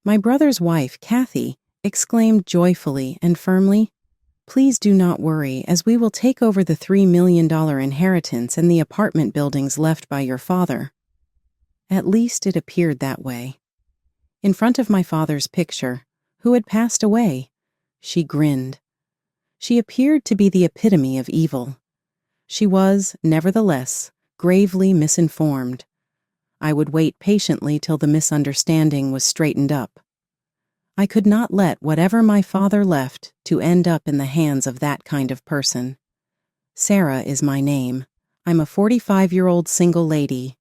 My brother's wife, Cathy, exclaimed joyfully and firmly, "Please do not worry, as we will take over the $3 million inheritance and the apartment buildings left by your father." At least it appeared that way. In front of my father's picture, who had passed away, she grinned. She appeared to be the epitome of evil. She was, nevertheless, gravely misinformed. I would wait patiently till the misunderstanding was straightened up. I could not let whatever my father left to end up in the hands of that kind of person. Sarah is my name. I'm a 45-year-old single lady.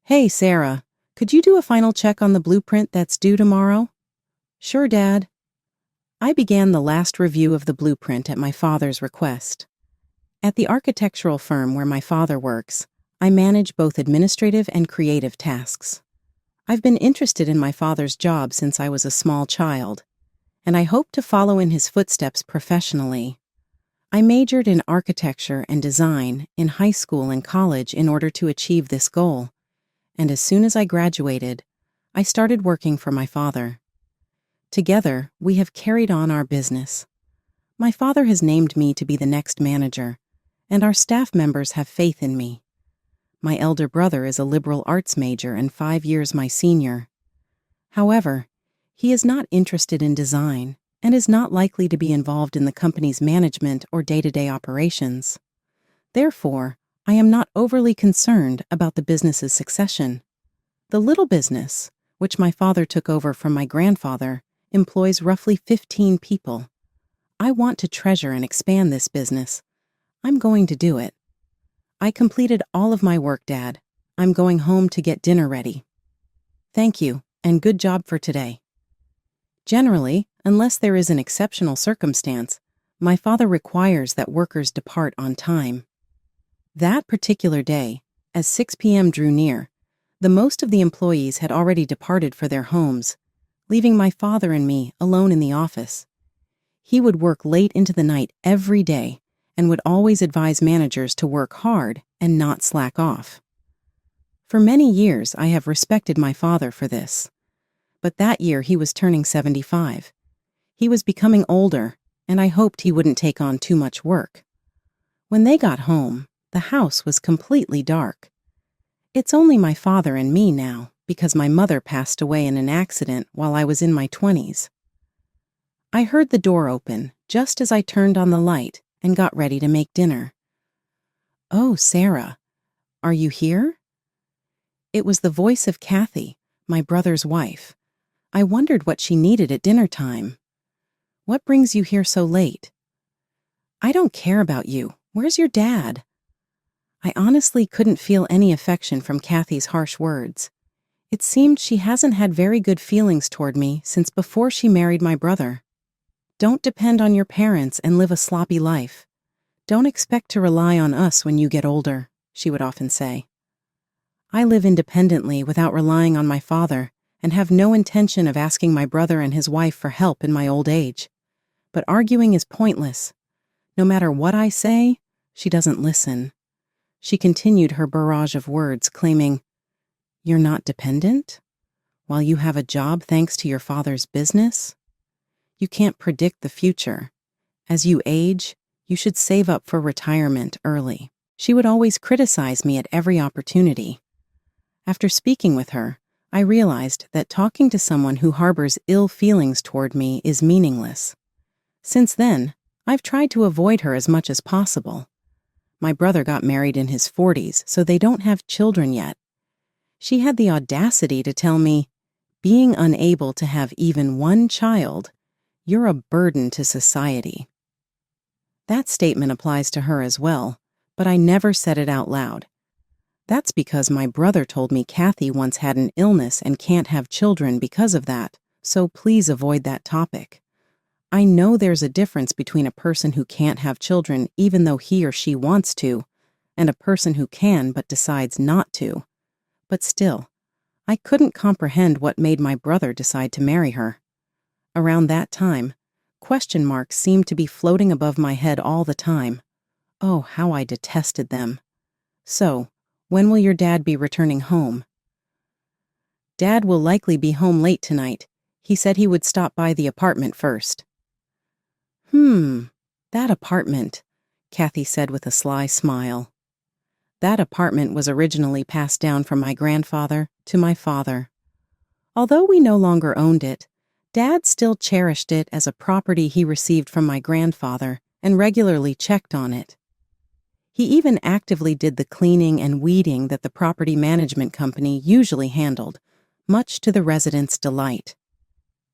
"Hey, Sarah, could you do a final check on the blueprint that's due tomorrow?" "Sure, Dad." I began the last review of the blueprint at my father's request. At the architectural firm where my father works, I manage both administrative and creative tasks. I've been interested in my father's job since I was a small child, and I hope to follow in his footsteps professionally. I majored in architecture and design in high school and college in order to achieve this goal, and as soon as I graduated, I started working for my father. Together, we have carried on our business. My father has named me to be the next manager, and our staff members have faith in me. My elder brother is a liberal arts major and 5 years my senior. However, he is not interested in design and is not likely to be involved in the company's management or day-to-day operations. Therefore, I am not overly concerned about the business's succession. The little business, which my father took over from my grandfather, employs roughly 15 people. I want to treasure and expand this business. I'm going to do it. I completed all of my work, Dad. I'm going home to get dinner ready. Thank you, and good job for today. Generally, unless there is an exceptional circumstance, my father requires that workers depart on time. That particular day, as 6 p.m. drew near, the most of the employees had already departed for their homes, leaving my father and me alone in the office. He would work late into the night every day and would always advise managers to work hard and not slack off. For many years, I have respected my father for this. But that year he was turning 75. He was becoming older, and I hoped he wouldn't take on too much work. When they got home, the house was completely dark. It's only my father and me now, because my mother passed away in an accident while I was in my 20s. I heard the door open just as I turned on the light and got ready to make dinner. "Oh, Sarah, are you here?" It was the voice of Cathy, my brother's wife. I wondered what she needed at dinner time. "What brings you here so late?" "I don't care about you. Where's your dad?" I honestly couldn't feel any affection from Cathy's harsh words. It seemed she hasn't had very good feelings toward me since before she married my brother. "Don't depend on your parents and live a sloppy life. Don't expect to rely on us when you get older," she would often say. I live independently without relying on my father and have no intention of asking my brother and his wife for help in my old age. But arguing is pointless. No matter what I say, she doesn't listen. She continued her barrage of words, claiming, "You're not dependent? While you have a job thanks to your father's business? You can't predict the future. As you age, you should save up for retirement early." She would always criticize me at every opportunity. After speaking with her, I realized that talking to someone who harbors ill feelings toward me is meaningless. Since then, I've tried to avoid her as much as possible. My brother got married in his 40s, so they don't have children yet. She had the audacity to tell me, "Being unable to have even one child, you're a burden to society." That statement applies to her as well, but I never said it out loud. That's because my brother told me Cathy once had an illness and can't have children because of that, so please avoid that topic. I know there's a difference between a person who can't have children even though he or she wants to, and a person who can but decides not to. But still, I couldn't comprehend what made my brother decide to marry her. Around that time, question marks seemed to be floating above my head all the time. Oh, how I detested them. "So, when will your dad be returning home?" "Dad will likely be home late tonight. He said he would stop by the apartment first. That apartment, Cathy said with a sly smile. That apartment was originally passed down from my grandfather to my father. Although we no longer owned it, Dad still cherished it as a property he received from my grandfather and regularly checked on it. He even actively did the cleaning and weeding that the property management company usually handled, much to the residents' delight.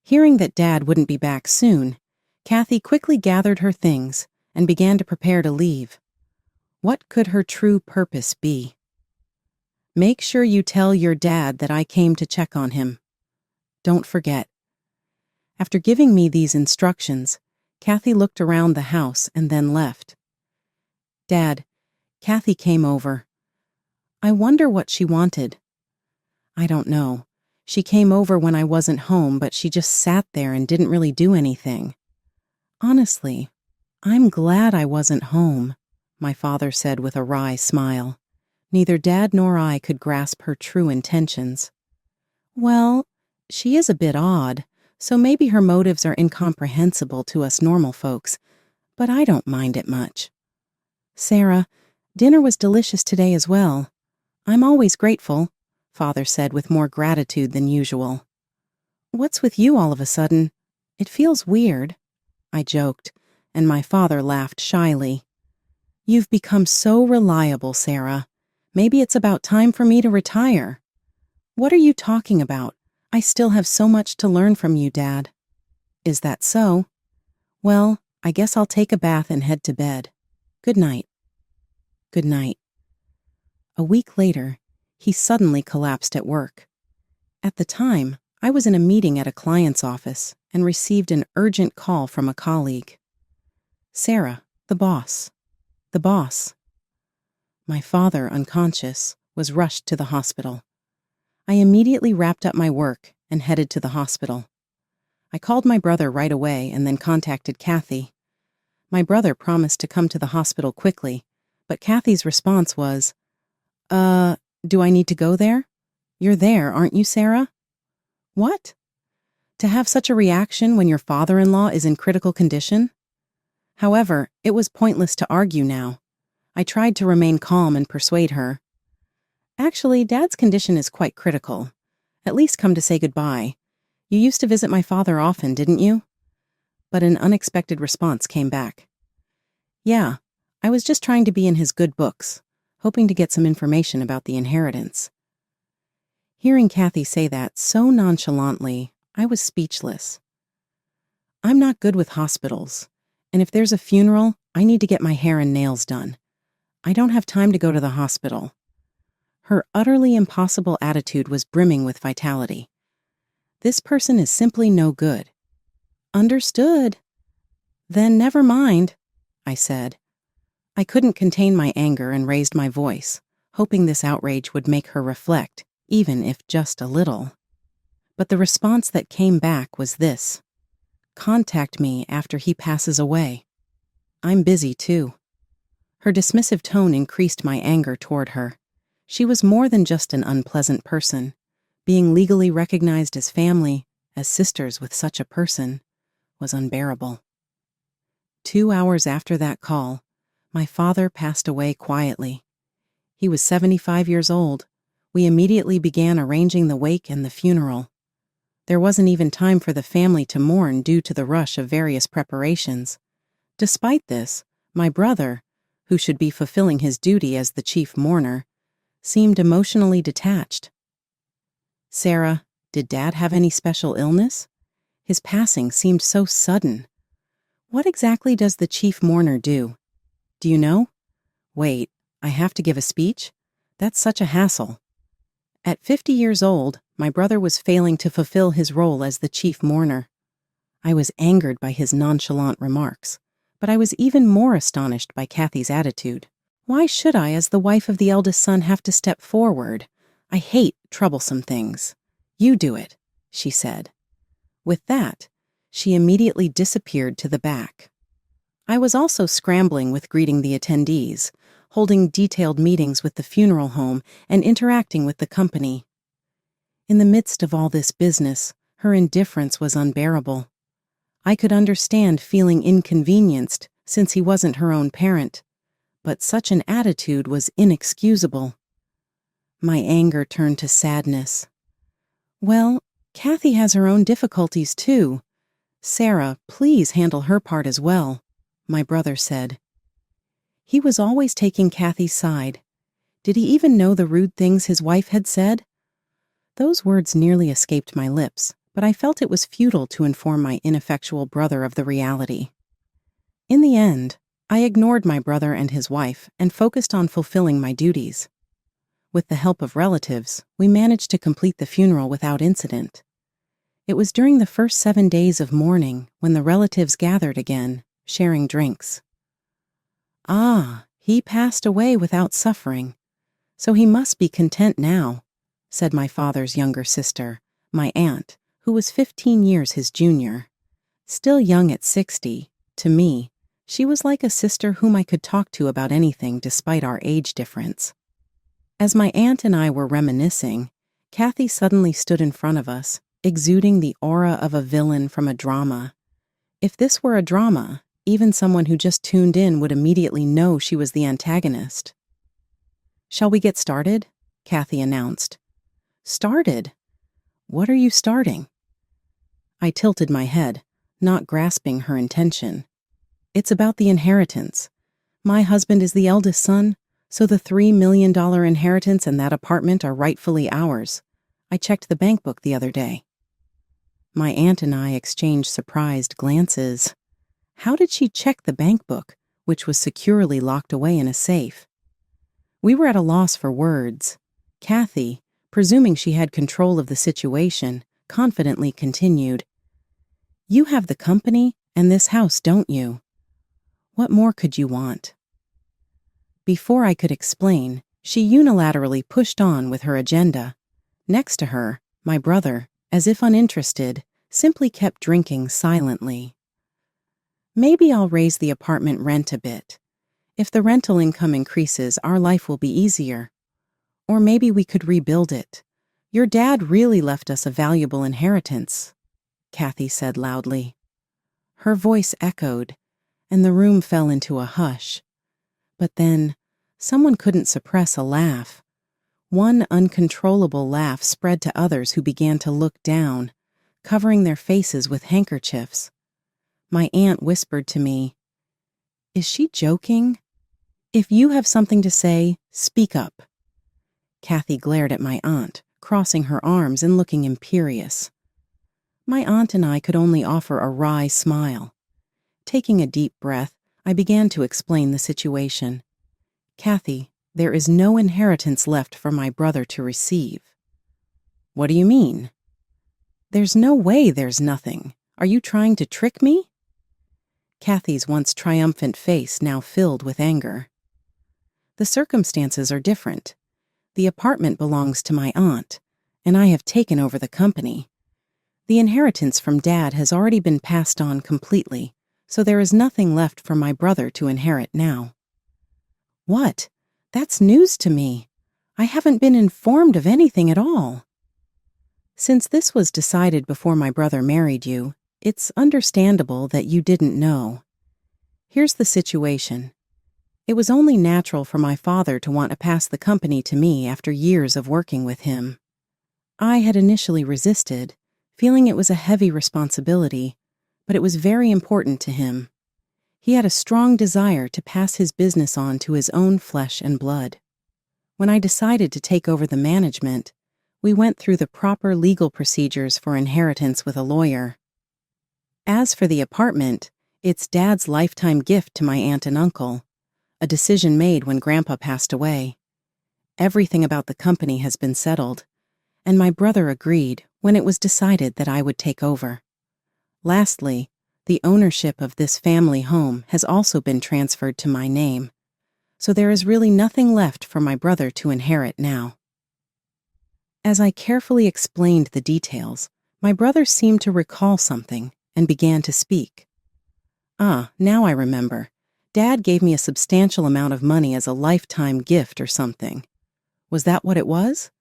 Hearing that Dad wouldn't be back soon, Cathy quickly gathered her things and began to prepare to leave. What could her true purpose be? Make sure you tell your dad that I came to check on him. Don't forget. After giving me these instructions, Cathy looked around the house and then left. Dad, Cathy came over. I wonder what she wanted. I don't know. She came over when I wasn't home, but she just sat there and didn't really do anything. Honestly, I'm glad I wasn't home, my father said with a wry smile. Neither Dad nor I could grasp her true intentions. Well, she is a bit odd, so maybe her motives are incomprehensible to us normal folks, but I don't mind it much. Sarah, dinner was delicious today as well. I'm always grateful, Father said with more gratitude than usual. What's with you all of a sudden? It feels weird, I joked, and my father laughed shyly. You've become so reliable, Sarah. Maybe it's about time for me to retire. What are you talking about? I still have so much to learn from you, Dad. Is that so? Well, I guess I'll take a bath and head to bed. Good night. Good night. A week later, he suddenly collapsed at work. At the time, I was in a meeting at a client's office and received an urgent call from a colleague. Sarah, the boss. The boss. My father, unconscious, was rushed to the hospital. I immediately wrapped up my work and headed to the hospital. I called my brother right away and then contacted Cathy. My brother promised to come to the hospital quickly, but Cathy's response was, do I need to go there? You're there, aren't you, Sarah? What? To have such a reaction when your father-in-law is in critical condition? However, it was pointless to argue now. I tried to remain calm and persuade her. Actually, Dad's condition is quite critical. At least come to say goodbye. You used to visit my father often, didn't you? But an unexpected response came back. Yeah, I was just trying to be in his good books, hoping to get some information about the inheritance. Hearing Cathy say that so nonchalantly, I was speechless. I'm not good with hospitals, and if there's a funeral, I need to get my hair and nails done. I don't have time to go to the hospital. Her utterly impossible attitude was brimming with vitality. This person is simply no good. Understood. Then never mind, I said. I couldn't contain my anger and raised my voice, hoping this outrage would make her reflect, even if just a little. But the response that came back was this: contact me after he passes away. I'm busy too. Her dismissive tone increased my anger toward her. She was more than just an unpleasant person. Being legally recognized as family, as sisters with such a person, was unbearable. 2 hours after that call, my father passed away quietly. He was 75 years old. We immediately began arranging the wake and the funeral. There wasn't even time for the family to mourn due to the rush of various preparations. Despite this, my brother, who should be fulfilling his duty as the chief mourner, seemed emotionally detached. Sarah, did Dad have any special illness? His passing seemed so sudden. What exactly does the chief mourner do? Do you know? Wait, I have to give a speech? That's such a hassle. At 50 years old, my brother was failing to fulfill his role as the chief mourner. I was angered by his nonchalant remarks, but I was even more astonished by Cathy's attitude. Why should I, as the wife of the eldest son, have to step forward? I hate troublesome things. You do it, she said. With that, she immediately disappeared to the back. I was also scrambling with greeting the attendees, holding detailed meetings with the funeral home, and interacting with the company. In the midst of all this business, Her indifference was unbearable. I could understand feeling inconvenienced since he wasn't her own parent, but such an attitude was inexcusable. My anger turned to sadness. Well, Cathy has her own difficulties too. Sarah, please handle her part as well, my brother said. He was always taking Cathy's side. Did he even know the rude things his wife had said? Those words nearly escaped my lips, but I felt it was futile to inform my ineffectual brother of the reality. In the end, I ignored my brother and his wife and focused on fulfilling my duties. With the help of relatives, we managed to complete the funeral without incident. It was during the first 7 days of mourning when the relatives gathered again, sharing drinks. Ah, he passed away without suffering, so he must be content now, said my father's younger sister, my aunt, who was 15 years his junior. Still young at 60, to me, she was like a sister whom I could talk to about anything despite our age difference. As my aunt and I were reminiscing, Cathy suddenly stood in front of us, exuding the aura of a villain from a drama. If this were a drama, even someone who just tuned in would immediately know she was the antagonist. "Shall we get started?" Cathy announced. "Started? What are you starting?" I tilted my head, not grasping her intention. "It's about the inheritance. My husband is the eldest son, so the $3 million inheritance and that apartment are rightfully ours. I checked the bank book the other day." My aunt and I exchanged surprised glances. How did she check the bank book, which was securely locked away in a safe? We were at a loss for words. Cathy, presuming she had control of the situation, confidently continued, "You have the company and this house, don't you? What more could you want?" Before I could explain, she unilaterally pushed on with her agenda. Next to her, my brother, as if uninterested, simply kept drinking silently. "Maybe I'll raise the apartment rent a bit. If the rental income increases, our life will be easier. Or maybe we could rebuild it. Your dad really left us a valuable inheritance," Cathy said loudly. Her voice echoed, and the room fell into a hush. But then, someone couldn't suppress a laugh. One uncontrollable laugh spread to others who began to look down, covering their faces with handkerchiefs. My aunt whispered to me, "Is she joking? If you have something to say, speak up." Cathy glared at my aunt, crossing her arms and looking imperious. My aunt and I could only offer a wry smile. Taking a deep breath, I began to explain the situation. "Cathy, there is no inheritance left for my brother to receive." "What do you mean?" "There's no way there's nothing. Are you trying to trick me?" Cathy's once triumphant face now filled with anger. "The circumstances are different. The apartment belongs to my aunt, and I have taken over the company. The inheritance from Dad has already been passed on completely, so there is nothing left for my brother to inherit now." "What? That's news to me. I haven't been informed of anything at all." "Since this was decided before my brother married you, it's understandable that you didn't know. Here's the situation. It was only natural for my father to want to pass the company to me after years of working with him. I had initially resisted, feeling it was a heavy responsibility, but it was very important to him. He had a strong desire to pass his business on to his own flesh and blood. When I decided to take over the management, we went through the proper legal procedures for inheritance with a lawyer. As for the apartment, it's Dad's lifetime gift to my aunt and uncle, a decision made when Grandpa passed away. Everything about the company has been settled, and my brother agreed when it was decided that I would take over. Lastly, the ownership of this family home has also been transferred to my name, so there is really nothing left for my brother to inherit now." As I carefully explained the details, my brother seemed to recall something and began to speak. "Ah, now I remember. Dad gave me a substantial amount of money as a lifetime gift or something. Was that what it was?"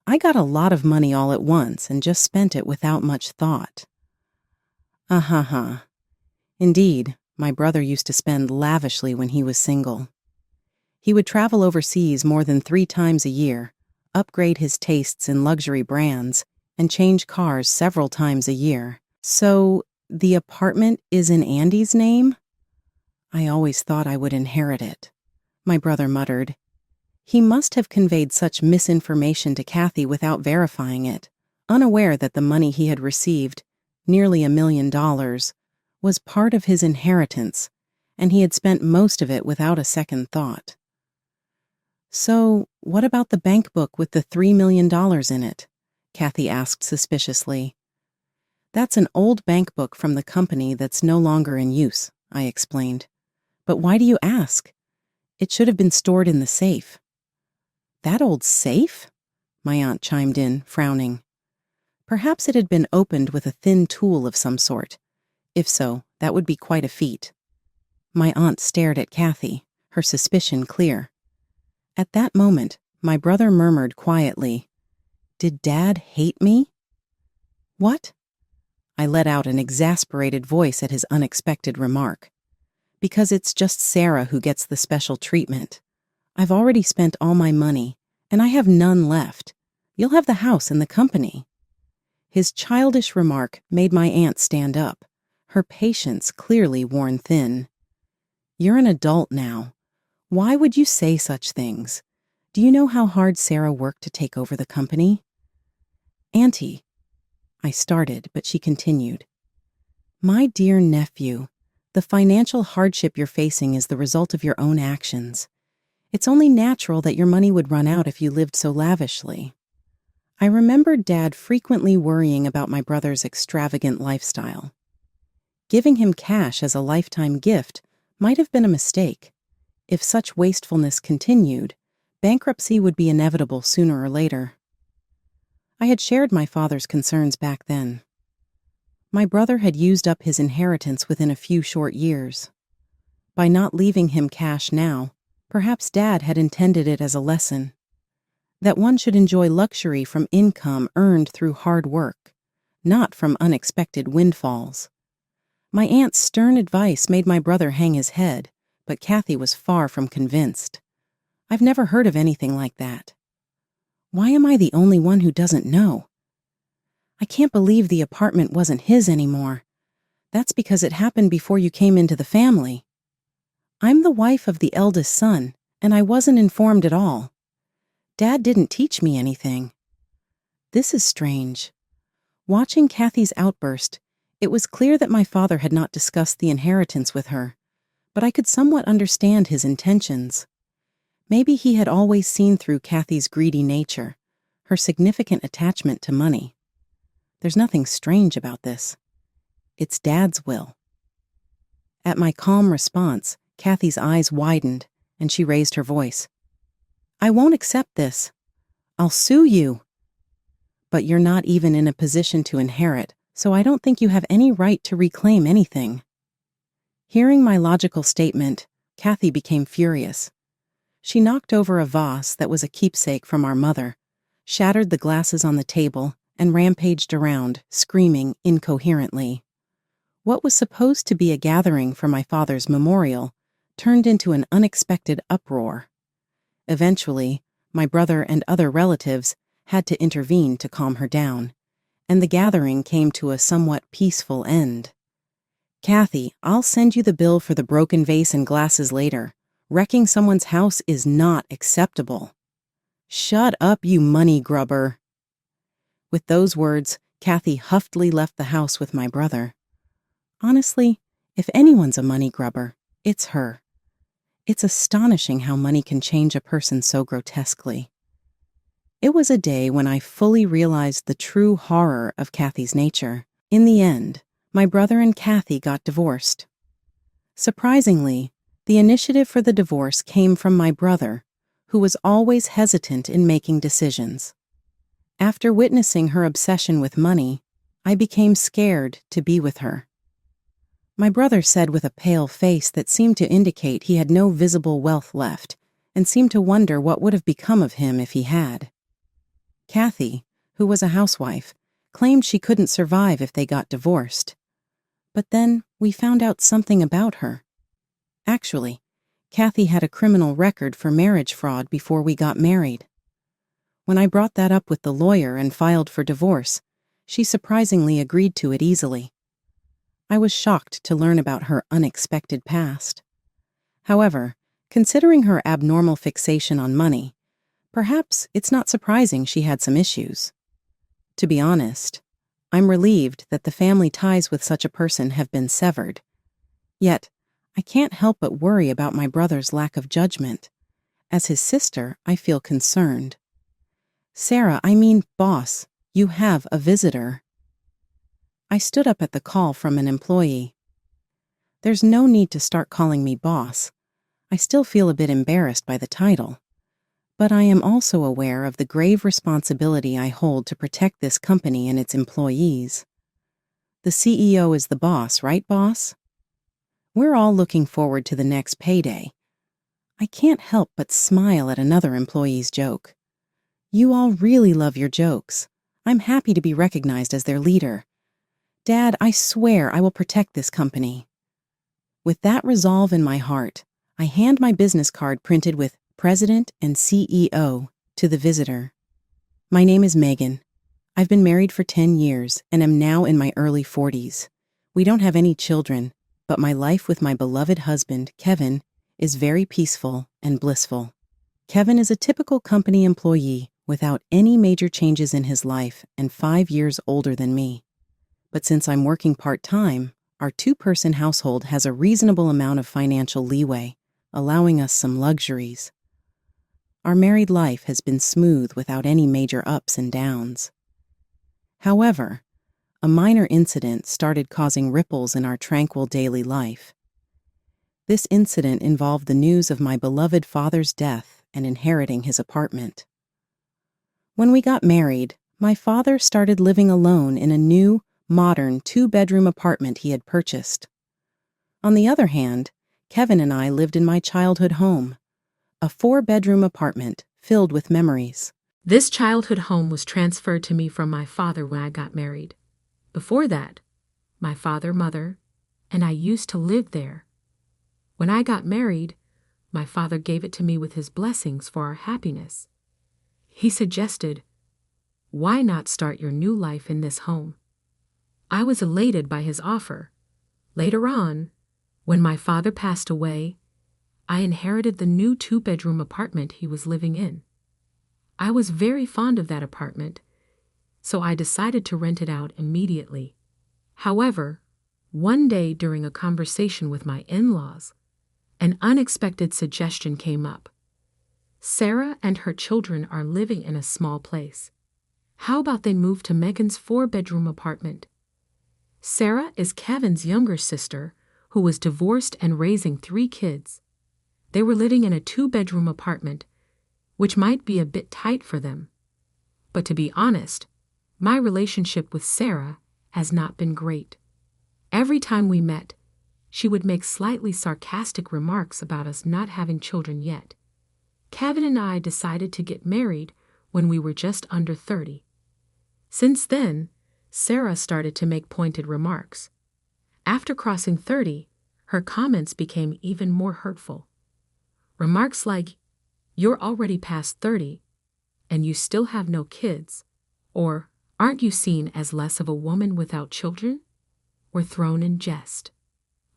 I got a lot of money all at once and just spent it without much thought. Uh-huh. Indeed, my brother used to spend lavishly when he was single. He would travel overseas more than 3 times a year, upgrade his tastes in luxury brands, and change cars several times a year. So, the apartment is in Andy's name? I always thought I would inherit it, my brother muttered. He must have conveyed such misinformation to Cathy without verifying it, unaware that the money he had received, nearly $1 million, was part of his inheritance, and he had spent most of it without a second thought. So, what about the bank book with the $3 million in it? Cathy asked suspiciously. That's an old bank book from the company that's no longer in use, I explained. But why do you ask? It should have been stored in the safe. That old safe? My aunt chimed in, frowning. Perhaps it had been opened with a thin tool of some sort. If so, that would be quite a feat. My aunt stared at Cathy, her suspicion clear. At that moment, my brother murmured quietly, "Did Dad hate me?" "What?" I let out an exasperated voice at his unexpected remark. "Because it's just Sarah who gets the special treatment. I've already spent all my money, and I have none left. You'll have the house and the company." His childish remark made my aunt stand up, her patience clearly worn thin. "You're an adult now. Why would you say such things? Do you know how hard Sarah worked to take over the company?" "Auntie," I started, but she continued. "My dear nephew, the financial hardship you're facing is the result of your own actions. It's only natural that your money would run out if you lived so lavishly." I remembered Dad frequently worrying about my brother's extravagant lifestyle. Giving him cash as a lifetime gift might have been a mistake. If such wastefulness continued, bankruptcy would be inevitable sooner or later. I had shared my father's concerns back then. My brother had used up his inheritance within a few short years. By not leaving him cash now, perhaps Dad had intended it as a lesson. That one should enjoy luxury from income earned through hard work, not from unexpected windfalls. My aunt's stern advice made my brother hang his head, but Cathy was far from convinced. I've never heard of anything like that. Why am I the only one who doesn't know? I can't believe the apartment wasn't his anymore. That's because it happened before you came into the family. I'm the wife of the eldest son, and I wasn't informed at all. Dad didn't teach me anything. This is strange. Watching Cathy's outburst, it was clear that my father had not discussed the inheritance with her, but I could somewhat understand his intentions. Maybe he had always seen through Cathy's greedy nature, her significant attachment to money. There's nothing strange about this. It's Dad's will. At my calm response, Cathy's eyes widened, and she raised her voice. "I won't accept this. I'll sue you." "But you're not even in a position to inherit, so I don't think you have any right to reclaim anything." Hearing my logical statement, Cathy became furious. She knocked over a vase that was a keepsake from our mother, shattered the glasses on the table, and rampaged around, screaming incoherently. What was supposed to be a gathering for my father's memorial turned into an unexpected uproar. Eventually, my brother and other relatives had to intervene to calm her down, and the gathering came to a somewhat peaceful end. "Cathy, I'll send you the bill for the broken vase and glasses later. Wrecking someone's house is not acceptable." "Shut up, you money grubber." With those words, Cathy huffily left the house with my brother. Honestly, if anyone's a money grubber, it's her. It's astonishing how money can change a person so grotesquely. It was a day when I fully realized the true horror of Cathy's nature. In the end, my brother and Cathy got divorced. Surprisingly, the initiative for the divorce came from my brother, who was always hesitant in making decisions. After witnessing her obsession with money, I became scared to be with her. My brother said with a pale face that seemed to indicate he had no visible wealth left, and seemed to wonder what would have become of him if he had. Cathy, who was a housewife, claimed she couldn't survive if they got divorced. But then we found out something about her. Actually, Cathy had a criminal record for marriage fraud before we got married. When I brought that up with the lawyer and filed for divorce, she surprisingly agreed to it easily. I was shocked to learn about her unexpected past. However, considering her abnormal fixation on money, perhaps it's not surprising she had some issues. To be honest, I'm relieved that the family ties with such a person have been severed. Yet, I can't help but worry about my brother's lack of judgment. As his sister, I feel concerned. Sarah, boss, you have a visitor. I stood up at the call from an employee. There's no need to start calling me boss. I still feel a bit embarrassed by the title. But I am also aware of the grave responsibility I hold to protect this company and its employees. The CEO is the boss, right, boss? We're all looking forward to the next payday. I can't help but smile at another employee's joke. You all really love your jokes. I'm happy to be recognized as their leader. Dad, I swear I will protect this company. With that resolve in my heart, I hand my business card printed with President and CEO to the visitor. My name is Megan. I've been married for 10 years and am now in my early 40s. We don't have any children, but my life with my beloved husband, Kevin, is very peaceful and blissful. Kevin is a typical company employee without any major changes in his life and 5 years older than me. But since I'm working part-time, our two-person household has a reasonable amount of financial leeway, allowing us some luxuries. Our married life has been smooth without any major ups and downs. However, a minor incident started causing ripples in our tranquil daily life. This incident involved the news of my beloved father's death and inheriting his apartment. When we got married, my father started living alone in a new, modern 2-bedroom apartment he had purchased. On the other hand, Kevin and I lived in my childhood home, a 4-bedroom apartment filled with memories. This childhood home was transferred to me from my father when I got married. Before that, my father, mother, and I used to live there. When I got married, my father gave it to me with his blessings for our happiness. He suggested, "Why not start your new life in this home?" I was elated by his offer. Later on, when my father passed away, I inherited the new 2-bedroom apartment he was living in. I was very fond of that apartment, so I decided to rent it out immediately. However, one day during a conversation with my in-laws, an unexpected suggestion came up. Sarah and her children are living in a small place. How about they move to Megan's 4-bedroom apartment? Sarah is Kevin's younger sister, who was divorced and raising 3 kids. They were living in a 2-bedroom apartment, which might be a bit tight for them. But to be honest, my relationship with Sarah has not been great. Every time we met, she would make slightly sarcastic remarks about us not having children yet. Kevin and I decided to get married when we were just under 30. Since then, Sarah started to make pointed remarks. After crossing 30, her comments became even more hurtful. Remarks like, "You're already past 30, and you still have no kids," or "Aren't you seen as less of a woman without children?" were thrown in jest.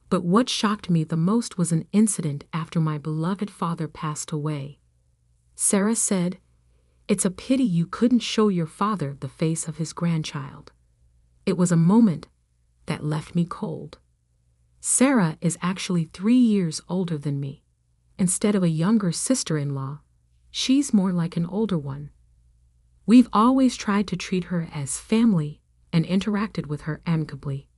But what shocked me the most was an incident after my beloved father passed away. Sarah said, "It's a pity you couldn't show your father the face of his grandchild." It was a moment that left me cold. Sarah is actually 3 years older than me. Instead of a younger sister-in-law, she's more like an older one. We've always tried to treat her as family and interacted with her amicably.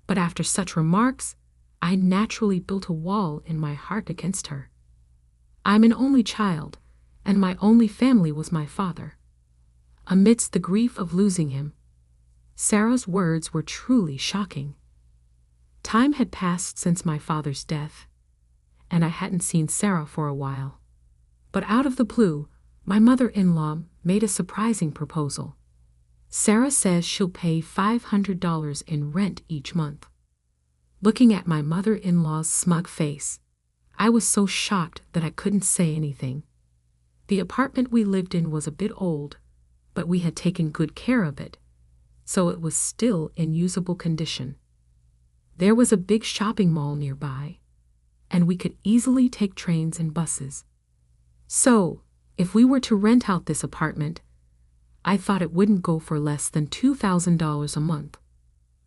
But after such remarks, I naturally built a wall in my heart against her. I'm an only child, and my only family was my father. Amidst the grief of losing him, Sarah's words were truly shocking. Time had passed since my father's death, and I hadn't seen Sarah for a while. But out of the blue, my mother-in-law made a surprising proposal. Sarah says she'll pay $500 in rent each month. Looking at my mother-in-law's smug face, I was so shocked that I couldn't say anything. The apartment we lived in was a bit old, but we had taken good care of it, so it was still in usable condition. There was a big shopping mall nearby, and we could easily take trains and buses. So, if we were to rent out this apartment, I thought it wouldn't go for less than $2,000 a month.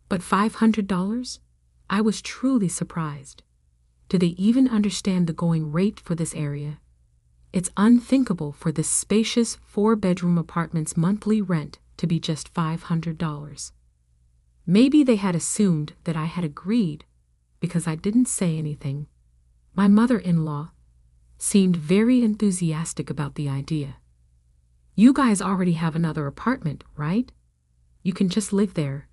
But $500? I was truly surprised. Do they even understand the going rate for this area? It's unthinkable for this spacious 4-bedroom apartment's monthly rent to be just $500. Maybe they had assumed that I had agreed because I didn't say anything. My mother-in-law seemed very enthusiastic about the idea. You guys already have another apartment, right? You can just live there,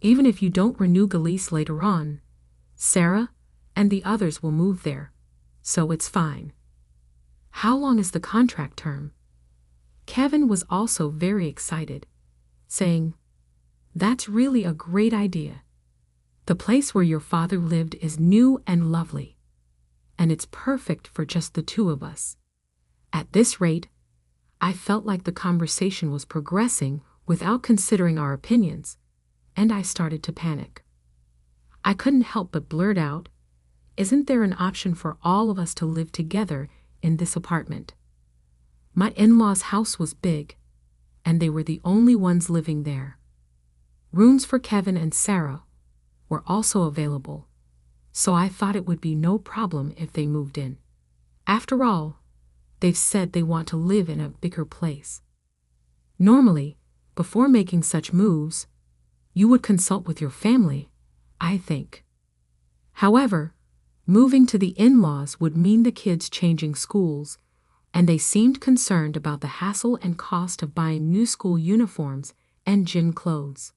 even if you don't renew the lease later on. Sarah and the others will move there, so it's fine. How long is the contract term? Kevin was also very excited, saying, "That's really a great idea. The place where your father lived is new and lovely, and it's perfect for just the two of us." At this rate, I felt like the conversation was progressing without considering our opinions, and I started to panic. I couldn't help but blurt out, "Isn't there an option for all of us to live together in this apartment?" My in-laws' house was big, and they were the only ones living there. Rooms for Kevin and Sarah were also available, so I thought it would be no problem if they moved in. After all, they've said they want to live in a bigger place. Normally, before making such moves, you would consult with your family, I think. However, moving to the in-laws would mean the kids changing schools, and they seemed concerned about the hassle and cost of buying new school uniforms and gym clothes.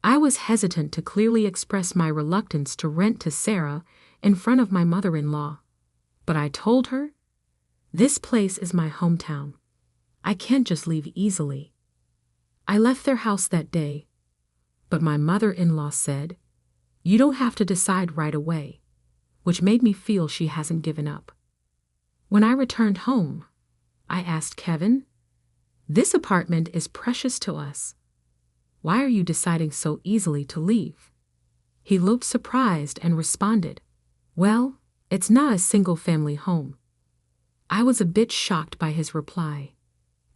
I was hesitant to clearly express my reluctance to rent to Sarah in front of my mother-in-law, but I told her, "This place is my hometown. I can't just leave easily." I left their house that day, but my mother-in-law said, "You don't have to decide right away," which made me feel she hasn't given up. When I returned home, I asked Kevin, "This apartment is precious to us. Why are you deciding so easily to leave?" He looked surprised and responded, "Well, it's not a single-family home." I was a bit shocked by his reply.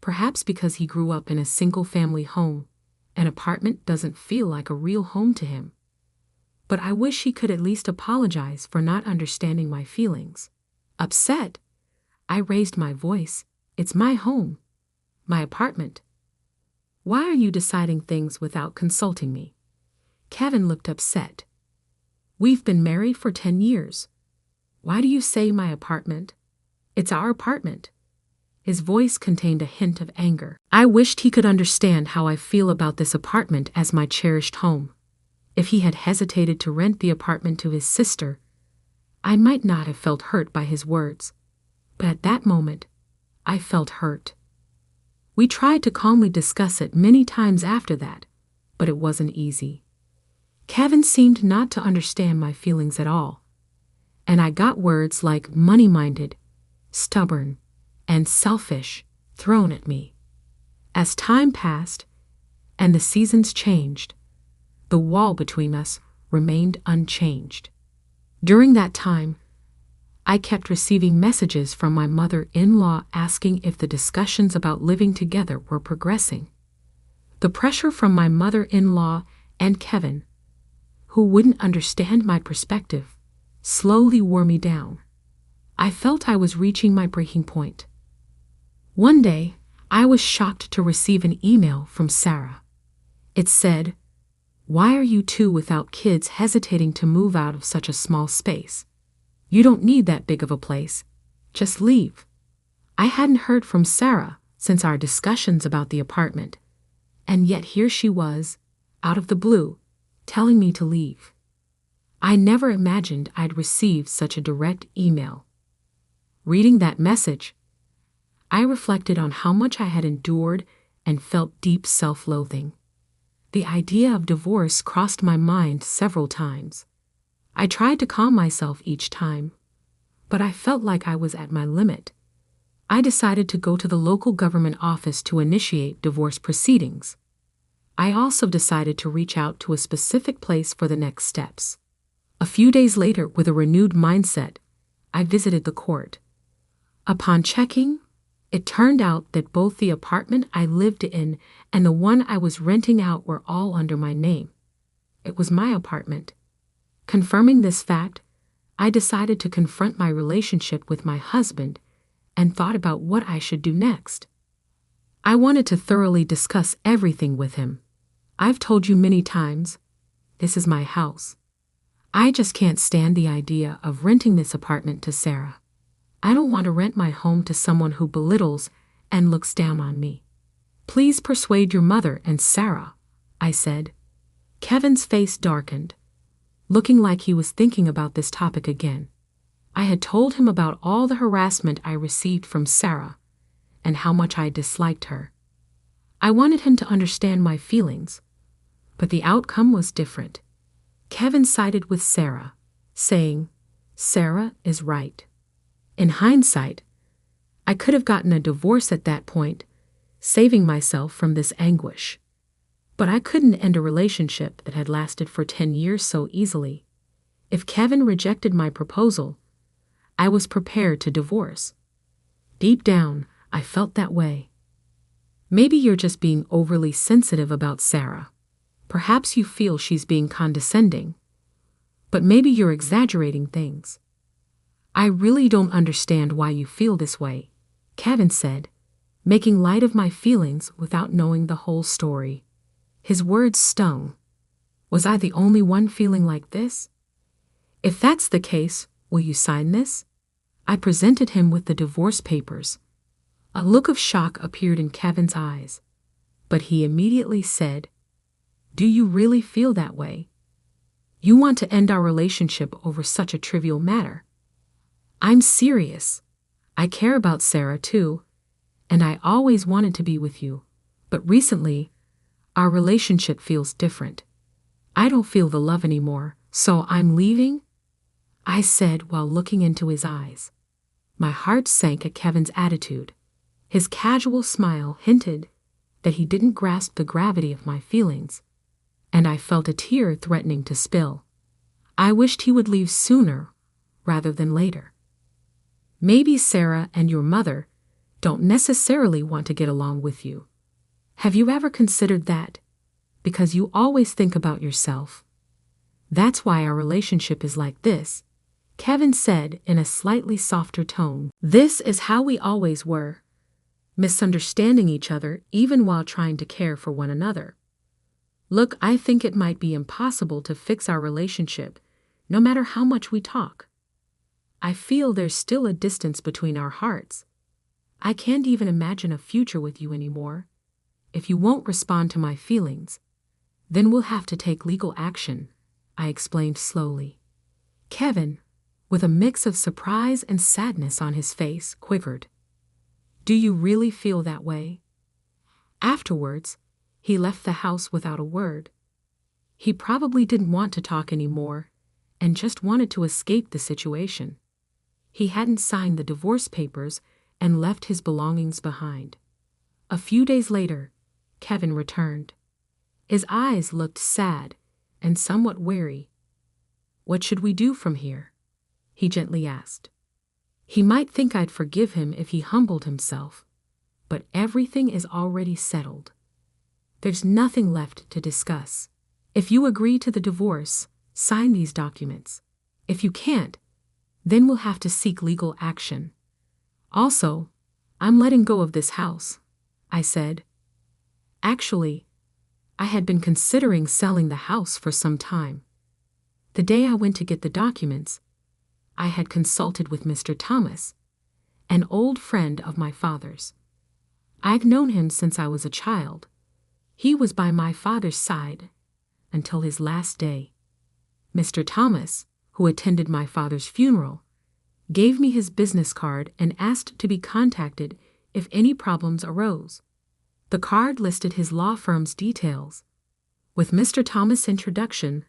Perhaps because he grew up in a single-family home, an apartment doesn't feel like a real home to him. But I wish he could at least apologize for not understanding my feelings. Upset, I raised my voice. "It's my home, my apartment. Why are you deciding things without consulting me?" Kevin looked upset. "We've been married for 10 years. Why do you say my apartment? It's our apartment." His voice contained a hint of anger. I wished he could understand how I feel about this apartment as my cherished home. If he had hesitated to rent the apartment to his sister, I might not have felt hurt by his words. But at that moment, I felt hurt. We tried to calmly discuss it many times after that, but it wasn't easy. Kevin seemed not to understand my feelings at all, and I got words like money-minded, stubborn, and selfish thrown at me. As time passed and the seasons changed, the wall between us remained unchanged. During that time, I kept receiving messages from my mother-in-law asking if the discussions about living together were progressing. The pressure from my mother-in-law and Kevin, who wouldn't understand my perspective, slowly wore me down. I felt I was reaching my breaking point. One day, I was shocked to receive an email from Sarah. It said, "Why are you two without kids hesitating to move out of such a small space? You don't need that big of a place. Just leave." I hadn't heard from Sarah since our discussions about the apartment, and yet here she was, out of the blue, telling me to leave. I never imagined I'd receive such a direct email. Reading that message, I reflected on how much I had endured and felt deep self-loathing. The idea of divorce crossed my mind several times. I tried to calm myself each time, but I felt like I was at my limit. I decided to go to the local government office to initiate divorce proceedings. I also decided to reach out to a specific place for the next steps. A few days later, with a renewed mindset, I visited the court. Upon checking, it turned out that both the apartment I lived in and the one I was renting out were all under my name. It was my apartment. Confirming this fact, I decided to confront my relationship with my husband and thought about what I should do next. I wanted to thoroughly discuss everything with him. I've told you many times, this is my house. I just can't stand the idea of renting this apartment to Sarah. I don't want to rent my home to someone who belittles and looks down on me. Please persuade your mother and Sarah, I said. Kevin's face darkened, looking like he was thinking about this topic again. I had told him about all the harassment I received from Sarah and how much I disliked her. I wanted him to understand my feelings, but the outcome was different. Kevin sided with Sarah, saying, "Sarah is right." In hindsight, I could have gotten a divorce at that point, saving myself from this anguish. But I couldn't end a relationship that had lasted for 10 years so easily. If Kevin rejected my proposal, I was prepared to divorce. Deep down, I felt that way. Maybe you're just being overly sensitive about Sarah. Perhaps you feel she's being condescending. But maybe you're exaggerating things. I really don't understand why you feel this way, Kevin said, making light of my feelings without knowing the whole story. His words stung. Was I the only one feeling like this? If that's the case, will you sign this? I presented him with the divorce papers. A look of shock appeared in Kevin's eyes, but he immediately said, "Do you really feel that way? You want to end our relationship over such a trivial matter?" "I'm serious. I care about Sarah too, and I always wanted to be with you, but recently, our relationship feels different. I don't feel the love anymore, so I'm leaving," I said while looking into his eyes. My heart sank at Kevin's attitude. His casual smile hinted that he didn't grasp the gravity of my feelings, and I felt a tear threatening to spill. I wished he would leave sooner rather than later. Maybe Sarah and your mother don't necessarily want to get along with you. Have you ever considered that? Because you always think about yourself. That's why our relationship is like this, Kevin said in a slightly softer tone. This is how we always were, misunderstanding each other even while trying to care for one another. Look, I think it might be impossible to fix our relationship, no matter how much we talk. I feel there's still a distance between our hearts. I can't even imagine a future with you anymore. If you won't respond to my feelings, then we'll have to take legal action, I explained slowly. Kevin, with a mix of surprise and sadness on his face, quivered. Do you really feel that way? Afterwards, he left the house without a word. He probably didn't want to talk anymore and just wanted to escape the situation. He hadn't signed the divorce papers and left his belongings behind. A few days later, Kevin returned. His eyes looked sad and somewhat weary. What should we do from here? He gently asked. He might think I'd forgive him if he humbled himself, but everything is already settled. There's nothing left to discuss. If you agree to the divorce, sign these documents. If you can't, then we'll have to seek legal action. Also, I'm letting go of this house, I said. Actually, I had been considering selling the house for some time. The day I went to get the documents, I had consulted with Mr. Thomas, an old friend of my father's. I've known him since I was a child. He was by my father's side until his last day. Mr. Thomas, who attended my father's funeral, gave me his business card and asked to be contacted if any problems arose. The card listed his law firm's details. With Mr. Thomas' introduction,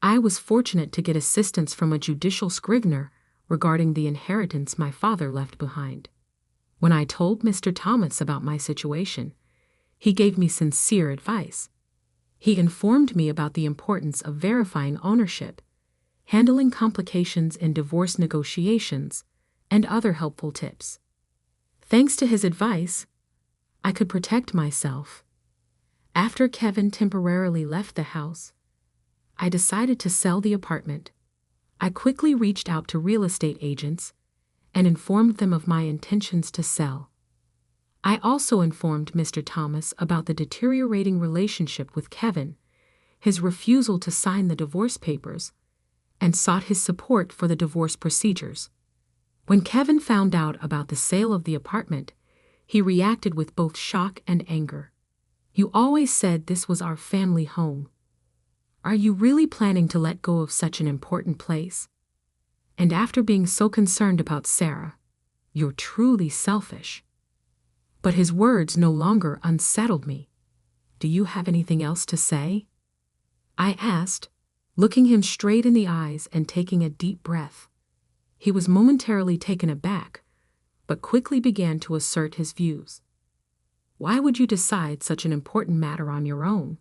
I was fortunate to get assistance from a judicial scrivener regarding the inheritance my father left behind. When I told Mr. Thomas about my situation, he gave me sincere advice. He informed me about the importance of verifying ownership, handling complications in divorce negotiations, and other helpful tips. Thanks to his advice, I could protect myself. After Kevin temporarily left the house, I decided to sell the apartment. I quickly reached out to real estate agents and informed them of my intentions to sell. I also informed Mr. Thomas about the deteriorating relationship with Kevin, his refusal to sign the divorce papers, and sought his support for the divorce procedures. When Kevin found out about the sale of the apartment, he reacted with both shock and anger. "You always said this was our family home. Are you really planning to let go of such an important place? And after being so concerned about Sarah, you're truly selfish." But his words no longer unsettled me. "Do you have anything else to say?" I asked, looking him straight in the eyes and taking a deep breath. He was momentarily taken aback, but quickly began to assert his views. "Why would you decide such an important matter on your own?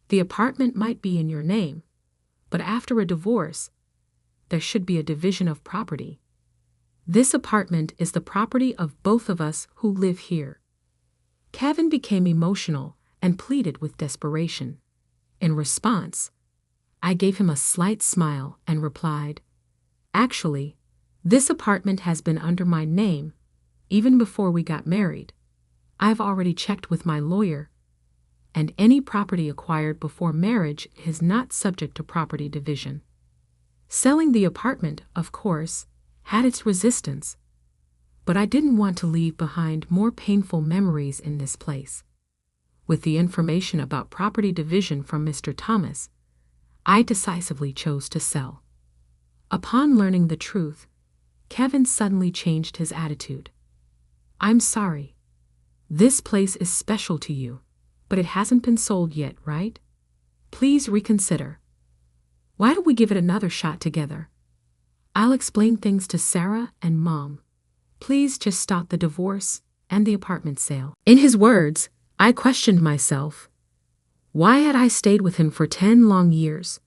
The apartment might be in your name, but after a divorce, there should be a division of property. This apartment is the property of both of us who live here." Kevin became emotional and pleaded with desperation. In response, I gave him a slight smile and replied, "Actually, this apartment has been under my name even before we got married. I've already checked with my lawyer, and any property acquired before marriage is not subject to property division." Selling the apartment, of course, had its resistance, but I didn't want to leave behind more painful memories in this place. With the information about property division from Mr. Thomas, I decisively chose to sell. Upon learning the truth, Kevin suddenly changed his attitude. "I'm sorry. This place is special to you, but it hasn't been sold yet, right? Please reconsider. Why don't we give it another shot together? I'll explain things to Sarah and Mom. Please just stop the divorce and the apartment sale." In his words, I questioned myself. Why had I stayed with him for 10 long years?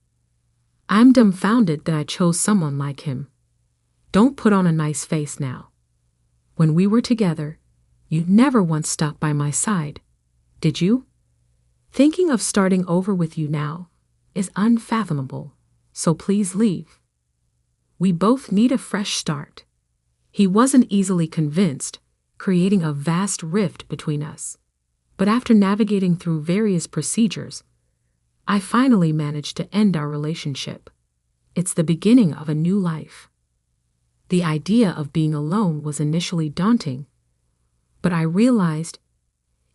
I'm dumbfounded that I chose someone like him. Don't put on a nice face now. When we were together, you never once stuck by my side, did you? Thinking of starting over with you now is unfathomable, so please leave. We both need a fresh start. He wasn't easily convinced, creating a vast rift between us. But after navigating through various procedures, I finally managed to end our relationship. It's the beginning of a new life. The idea of being alone was initially daunting, but I realized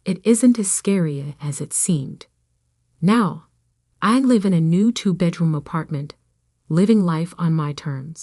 it isn't as scary as it seemed. Now, I live in a new 2-bedroom apartment, living life on my terms.